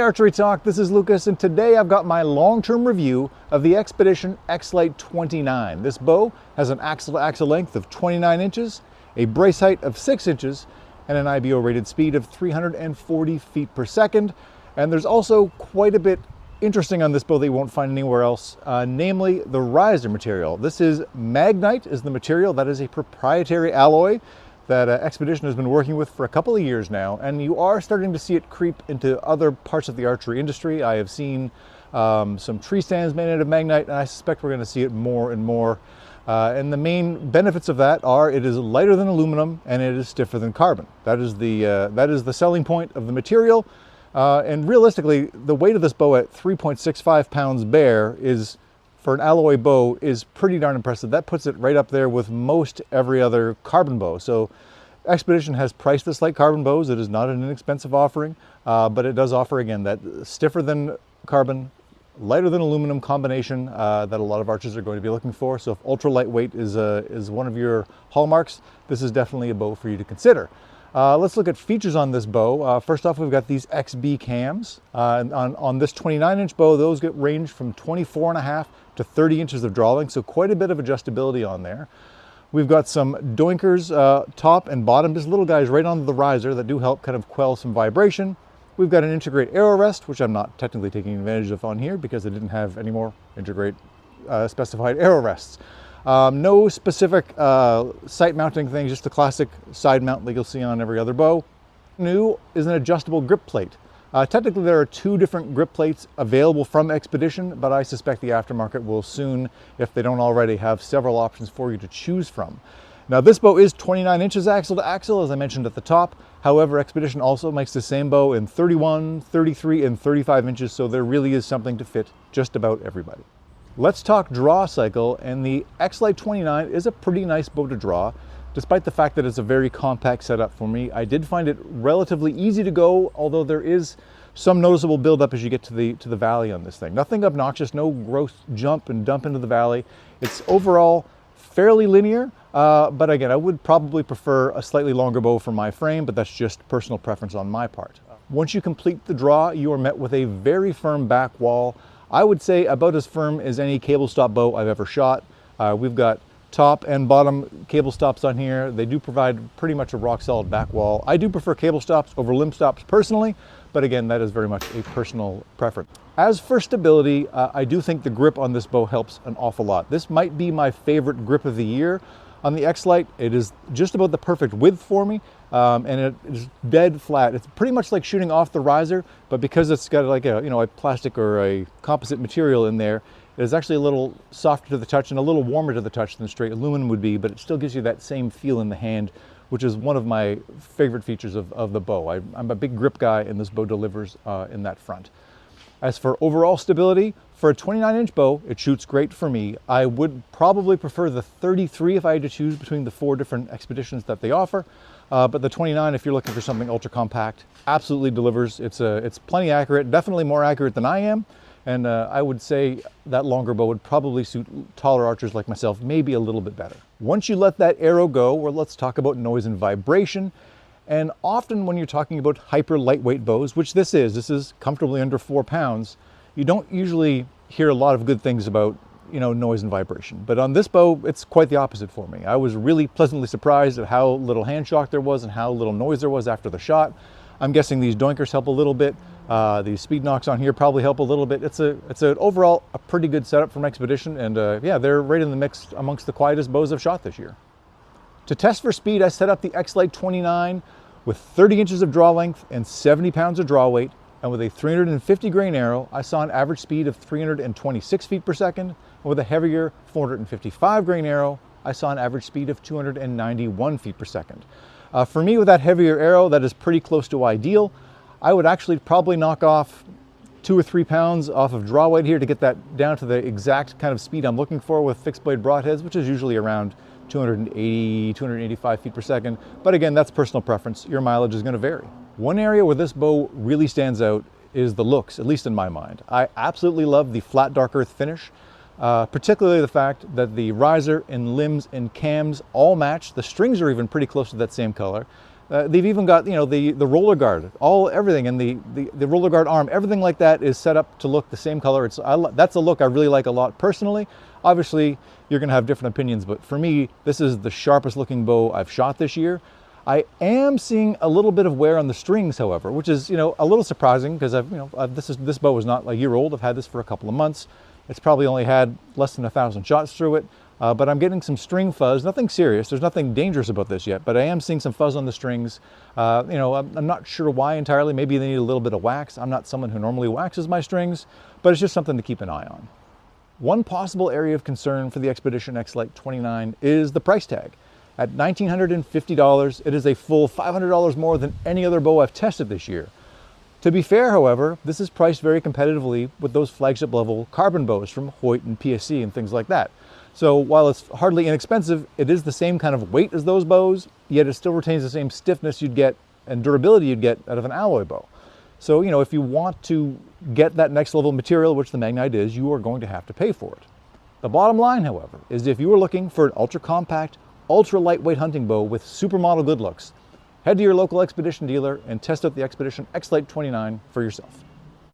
Archery Talk, this is Lucas, and today I've got my long-term review of the Xpedition XLite 29. This bow has an axle-to-axle length of 29 inches, a brace height of 6 inches, and an IBO rated speed of 340 feet per second. And there's also quite a bit interesting on this bow that you won't find anywhere else, namely the riser material. This is Magnite is the material. That is a proprietary alloy that Xpedition has been working with for a couple of years now, and you are starting to see it creep into other parts of the archery industry. I have seen some tree stands made out of Magnite, and I suspect we're going to see it more and more. And the main benefits of that are it is lighter than aluminum and it is stiffer than carbon. That is the selling point of the material. And realistically, the weight of this bow at 3.65 pounds bare is, for an alloy bow, is pretty darn impressive. That puts it right up there with most every other carbon bow. So Xpedition has priced this like carbon bows. It is not an inexpensive offering, but it does offer, again, that stiffer than carbon, lighter than aluminum combination that a lot of archers are going to be looking for. So if ultra lightweight is one of your hallmarks, this is definitely a bow for you to consider. Let's look at features on this bow. First off, we've got these XB cams. On this 29-inch bow, those get range from 24.5 to 30 inches of draw length, so quite a bit of adjustability on there. We've got some doinkers top and bottom, just little guys right on the riser that do help kind of quell some vibration. We've got an integrate arrow rest, which I'm not technically taking advantage of on here because I didn't have any more integrate specified arrow rests. No specific sight mounting things, just the classic side mount that you'll see on every other bow. New is an adjustable grip plate. Technically there are two different grip plates available from Xpedition, but I suspect the aftermarket will soon, if they don't already, have several options for you to choose from. Now this bow is 29 inches axle to axle, as I mentioned at the top. However, Xpedition also makes the same bow in 31, 33, and 35 inches, so there really is something to fit just about everybody. Let's talk draw cycle, and the XLite 29 is a pretty nice bow to draw. Despite the fact that it's a very compact setup for me, I did find it relatively easy to go, although there is some noticeable buildup as you get to the valley on this thing. Nothing obnoxious, no gross jump and dump into the valley. It's overall fairly linear, but again, I would probably prefer a slightly longer bow for my frame, but that's just personal preference on my part. Once you complete the draw, you are met with a very firm back wall. I would say about as firm as any cable stop bow I've ever shot. We've got top and bottom cable stops on here. They do provide pretty much a rock solid back wall. I do prefer cable stops over limb stops personally, but again, that is very much a personal preference. As for stability, I do think the grip on this bow helps an awful lot. This might be my favorite grip of the year on the XLite. It is just about the perfect width for me, and it is dead flat. It's pretty much like shooting off the riser, but because it's got like a plastic or a composite material in there, it is actually a little softer to the touch and a little warmer to the touch than straight aluminum would be, but it still gives you that same feel in the hand, which is one of my favorite features of the bow. I'm a big grip guy, and this bow delivers in that front. As for overall stability, for a 29-inch bow, it shoots great for me. I would probably prefer the 33 if I had to choose between the 4 different Xpeditions that they offer. But the 29, if you're looking for something ultra compact, absolutely delivers. It's plenty accurate, definitely more accurate than I am. And I would say that longer bow would probably suit taller archers like myself, maybe a little bit better. Once you let that arrow go, well, let's talk about noise and vibration. And often when you're talking about hyper lightweight bows, which this is comfortably under 4 pounds, you don't usually hear a lot of good things about, noise and vibration. But on this bow, it's quite the opposite for me. I was really pleasantly surprised at how little hand shock there was and how little noise there was after the shot. I'm guessing these doinkers help a little bit. These speed knocks on here probably help a little bit. It's overall a pretty good setup from Xpedition, and yeah, they're right in the mix amongst the quietest bows I've shot this year. To test for speed, I set up the XLite 29 with 30 inches of draw length and 70 pounds of draw weight, and with a 350 grain arrow, I saw an average speed of 326 feet per second, and with a heavier 455 grain arrow, I saw an average speed of 291 feet per second. For me, with that heavier arrow, that is pretty close to ideal. I would actually probably knock off 2 or 3 pounds off of draw weight here to get that down to the exact kind of speed I'm looking for with fixed blade broadheads, which is usually around 280, 285 feet per second. But again, that's personal preference. Your mileage is going to vary. One area where this bow really stands out is the looks, at least in my mind. I absolutely love the flat dark earth finish, particularly the fact that the riser and limbs and cams all match. The strings are even pretty close to that same color. They've even got, you know, the roller guard, everything, and the roller guard arm, everything like that is set up to look the same color. That's a look I really like a lot personally. Obviously, you're going to have different opinions, but for me, this is the sharpest looking bow I've shot this year. I am seeing a little bit of wear on the strings, however, which is, you know, a little surprising because this bow is not a year old. I've had this for a couple of months. It's probably only had less than 1,000 shots through it. But I'm getting some string fuzz, nothing serious. There's nothing dangerous about this yet, but I am seeing some fuzz on the strings. You know, I'm not sure why entirely. Maybe they need a little bit of wax. I'm not someone who normally waxes my strings, but it's just something to keep an eye on. One possible area of concern for the Xpedition XLite 29 is the price tag. At $1,950, it is a full $500 more than any other bow I've tested this year. To be fair, however, this is priced very competitively with those flagship level carbon bows from Hoyt and PSC and things like that. So while it's hardly inexpensive, it is the same kind of weight as those bows, yet it still retains the same stiffness you'd get and durability you'd get out of an alloy bow. So, you know, if you want to get that next level material, which the Magnite is, you are going to have to pay for it. The bottom line, however, is if you are looking for an ultra compact, ultra lightweight hunting bow with supermodel good looks, head to your local Xpedition dealer and test out the Xpedition XLite 29 for yourself.